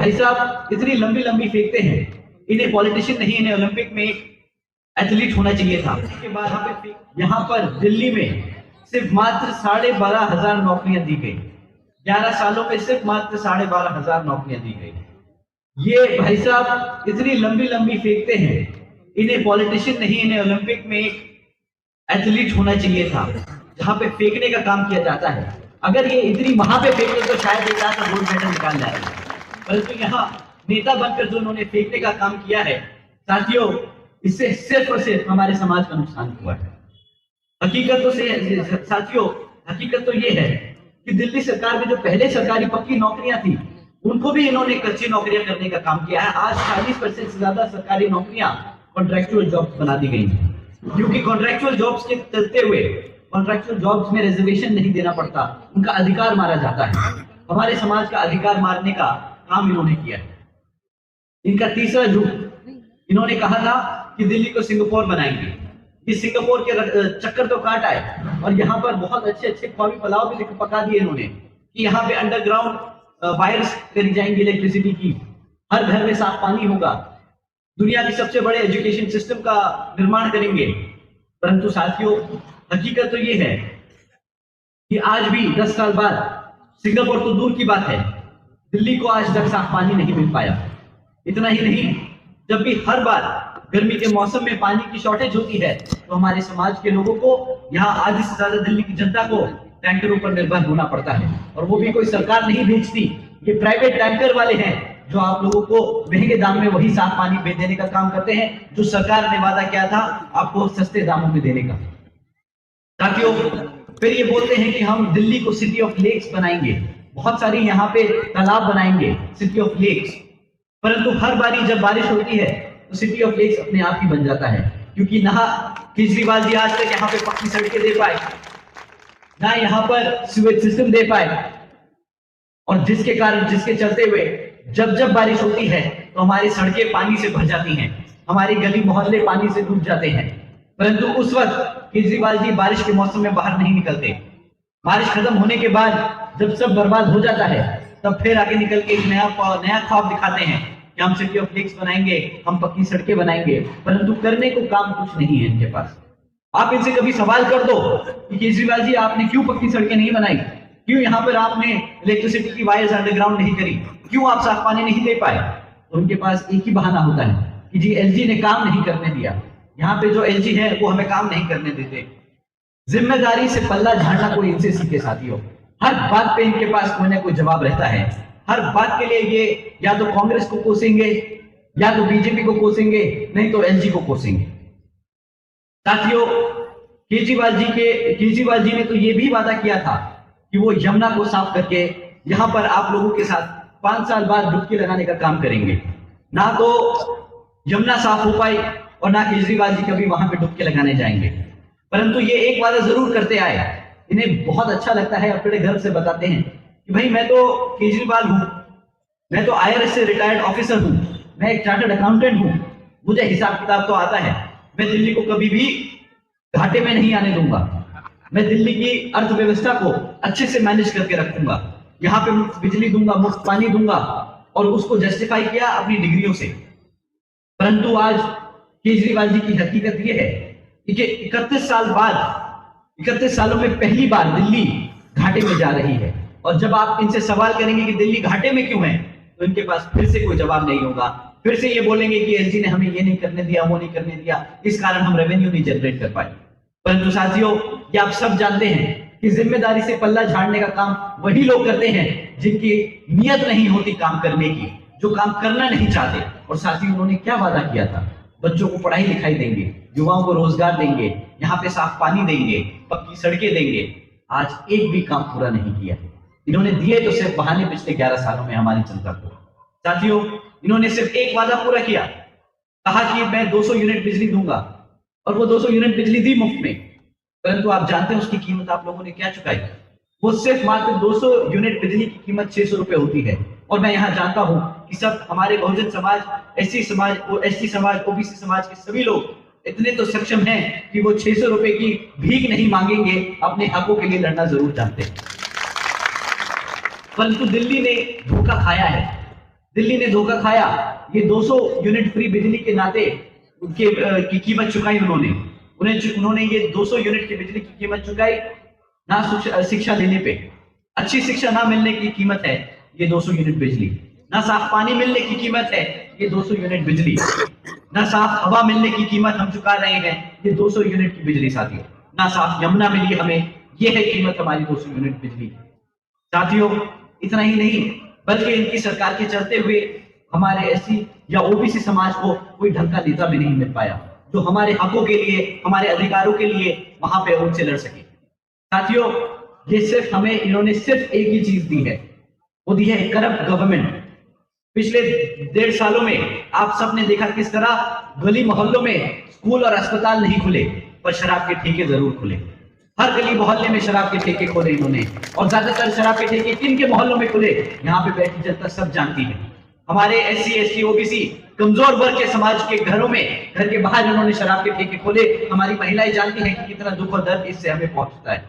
भाई साहब इतनी लंबी लंबी फेंकते हैं, इन्हें पॉलिटिशियन नहीं, इन्हें ओलंपिक में एक एथलीट होना चाहिए था। उसके बाद यहाँ पर दिल्ली में सिर्फ मात्र 12,500 नौकरियां दी गई। 11 सालों में सिर्फ मात्र 12,500 नौकरियां दी गई। ये भाई साहब इतनी लंबी लंबी फेंकते हैं, इन्हें पॉलिटिशियन नहीं, इन्हें ओलंपिक में एक एथलीट होना चाहिए था, जहां पे फेंकने का काम किया जाता है। अगर ये इतनी वहां पे फेंकते तो शायद एक आध गोल्ड मेडल निकाल जाएगा, परंतु यहाँ नेता बनकर जो उन्होंने फेंकने का काम किया है साथियों, इससे सिर्फ और सिर्फ हमारे समाज का नुकसान हुआ है। हकीकत तो ये है कि दिल्ली सरकार में जो पहले सरकारी पक्की नौकरियां थी, उनको भी इन्होंने कच्ची नौकरियां करने का काम किया है। आज 40% से ज्यादा सरकारी नौकरियां कॉन्ट्रैक्चुअल जॉब्स बना दी गई हैं, क्योंकि कॉन्ट्रैक्चुअल जॉब्स के चलते हुए कॉन्ट्रैक्चुअल जॉब्स में रिजर्वेशन नहीं देना पड़ता, उनका अधिकार मारा जाता है। हमारे समाज का अधिकार मारने का काम इन्होंने किया है। इनका तीसरा झूठ, इन्होंने कहा था कि दिल्ली को सिंगापुर बनाएंगे। ये सिंगापुर के चक्कर तो काट आए और यहाँ पर बहुत अच्छे अच्छे ख्वाबी पुलाव भी पका दिए इन्होंने कि यहाँ पे अंडरग्राउंड वायर्स करी जाएंगी इलेक्ट्रिसिटी की, हर घर में साफ पानी होगा, दुनिया के सबसे बड़े एजुकेशन सिस्टम का निर्माण करेंगे। परंतु साथियों हकीकत तो ये है कि आज भी 10 साल बाद, सिंगापुर तो दूर की बात है, दिल्ली को आज तक साफ पानी नहीं मिल पाया। इतना ही नहीं, जब भी हर बार गर्मी के मौसम में पानी की शॉर्टेज होती है तो हमारे समाज के लोगों को, यहाँ आधी से ज्यादा दिल्ली की जनता को टैंकरों पर निर्भर होना पड़ता है, और वो भी कोई सरकार नहीं भेजती, ये प्राइवेट टैंकर वाले हैं जो आप लोगों को महंगे दाम में वही साफ पानी भेज देने का काम करते हैं जो सरकार ने वादा किया था आपको सस्ते दामों में देने का। साथियों फिर ये बोलते हैं कि हम दिल्ली को सिटी ऑफ लेक्स बनाएंगे, बहुत सारी यहाँ पे तालाब बनाएंगे, सिटी ऑफ लेक्स। परंतु हर बारी जब बारिश होती है तो सिटी ऑफ लेक्स अपने आप ही बन जाता है, क्योंकि ना केजरीवाल जी आज तक यहाँ पे पक्की सड़कें दे पाए, ना यहाँ पर सीवेज सिस्टम दे पाए, और जिसके चलते हुए जब जब बारिश होती है तो हमारी सड़कें पानी से भर जाती हैं, हमारी गली मोहल्ले पानी से डूब जाते हैं। परंतु उस वक्त केजरीवाल जी बारिश के मौसम में बाहर नहीं निकलते। बारिश खत्म होने के बाद जब सब बर्बाद हो जाता है तब फिर आगे निकल के एक नया ख्वाब दिखाते हैं कि हम सिटी ऑफ लेक्स बनाएंगे, हम पक्की सड़कें बनाएंगे, परंतु करने को काम कुछ नहीं है इनके पास। आप इनसे कभी सवाल कर दो कि केजरीवाल जी आपने क्यों पक्की सड़कें नहीं बनाई, क्यों यहाँ पर आपने इलेक्ट्रिसिटी की वायर्स अंडरग्राउंड नहीं करी, क्यों आप साफ पानी नहीं दे पाए, तो उनके पास एक ही बहाना होता है कि जी एलजी ने काम नहीं करने दिया, यहाँ पे जो एलजी है वो हमें काम नहीं करने देते। जिम्मेदारी से पल्ला झाड़ना कोई इनसे सीखे साथियों। हर बात पे इनके पास कोई ना कोई जवाब रहता है, हर बात के लिए ये या तो कांग्रेस को कोसेंगे, या तो बीजेपी को कोसेंगे, नहीं तो एलजी को कोसेंगे। साथियों केजरीवाल जी ने तो ये भी वादा किया था कि वो यमुना को साफ करके यहाँ पर आप लोगों के साथ 5 साल बाद डुबकी लगाने का काम करेंगे। ना तो यमुना साफ हो पाई और ना केजरीवाल जी कभी वहां पे डुबकी लगाने जाएंगे। परंतु ये एक वादा जरूर करते आए, इन्हें बहुत अच्छा लगता है, अपने घर से बताते हैं कि भाई मैं तो केजरीवाल हूं, मैं तो IRS से रिटायर्ड ऑफिसर हूं, मैं एक चार्टर्ड अकाउंटेंट हूं, मुझे हिसाब किताब तो आता है, मैं दिल्ली को कभी भी घाटे में नहीं आने दूंगा, मैं दिल्ली की अर्थव्यवस्था को अच्छे से मैनेज करके रखूंगा, यहाँ पे मुफ्त बिजली दूंगा, मुफ्त पानी दूंगा, और उसको जस्टिफाई किया अपनी डिग्रियों से। परंतु आज केजरीवाल जी की हकीकत यह है कि 31 साल बाद, 31 सालों में पहली बार दिल्ली घाटे में जा रही है। और जब आप इनसे सवाल करेंगे कि दिल्ली घाटे में क्यों है, तो इनके पास फिर से कोई जवाब नहीं होगा। फिर से ये बोलेंगे कि एलजी ने हमें ये नहीं करने दिया, वो नहीं करने दिया, इस कारण हम रेवेन्यू नहीं जनरेट कर पाए। परंतु साथियों ये आप सब जानते हैं कि जिम्मेदारी से पल्ला झाड़ने का काम वही लोग करते हैं जिनकी नियत नहीं होती काम करने की, जो काम करना नहीं चाहते। और साथियों उन्होंने क्या वादा किया था, बच्चों को पढ़ाई लिखाई देंगे, युवाओं को रोजगार देंगे, यहाँ पे साफ पानी देंगे, पक्की सड़कें देंगे। आज एक भी काम पूरा नहीं किया। इन्होंने दिए तो सिर्फ बहाने पिछले 11 सालों में हमारी जनता को। साथियों इन्होंने सिर्फ एक वादा पूरा किया, कहा कि मैं 200 यूनिट बिजली दूंगा, और वो 200 यूनिट बिजली दी मुफ्त में। परंतु आप जानते हैं उसकी कीमत आप लोगों ने क्या चुकाई? वो सिर्फ मात्र 200 यूनिट बिजली की कीमत 600 रुपए होती है। और मैं यहाँ जानता हूं कि सब हमारे बहुजन समाज, एससी समाज, एसटी समाज, ओबीसी समाज के सभी लोग इतने तो सक्षम हैं कि वो 600 रुपए की भीख नहीं मांगेंगे, अपने हकों के लिए लड़ना जरूर जानते हैं। परंतु दिल्ली ने धोखा खाया है। दिल्ली ने धोखा खाया। ये 200 यूनिट फ्री बिजली के नाते की कीमत चुकाई उन्होंने ये 200 यूनिट की बिजली की कीमत चुकाई ना शिक्षा देने पे। अच्छी शिक्षा ना मिलने की कीमत है ये 200 यूनिट बिजली, ना साफ पानी मिलने की कीमत है ये 200 यूनिट बिजली, ना साफ हवा मिलने की कीमत हम चुका रहे हैं ये 200 यूनिट की बिजली साथियों, ना साफ यमुना मिली हमें, ये है कीमत हमारी 200 यूनिट बिजली साथियों। इतना ही नहीं बल्कि इनकी सरकार के चलते हुए हमारे एससी या ओबीसी समाज को कोई ढंग का नेता भी नहीं मिल पाया जो हमारे हकों के लिए, हमारे अधिकारों के लिए वहां पे उनसे लड़ सके। साथियों, ये सिर्फ हमें इन्होंने सिर्फ एक ही चीज दी है, वो दी है करप्ट गवर्नमेंट। पिछले 1.5 सालों में आप सबने देखा किस तरह गली मोहल्लों में स्कूल और अस्पताल नहीं खुले पर शराब के ठेके जरूर खुले। हर गली मोहल्ले में शराब के ठेके खोले इन्होंने, और ज्यादातर शराब के ठेके किन के मोहल्लों में खुले यहाँ पे बैठी जनता सब जानती है। हमारे एससी, एसटी, ओबीसी कमजोर वर्ग के समाज के घरों में, घर के बाहर इन्होंने शराब के ठेके खोले। हमारी महिलाएं जानती हैं कि कितना दुख और दर्द इससे हमें पहुंचता है।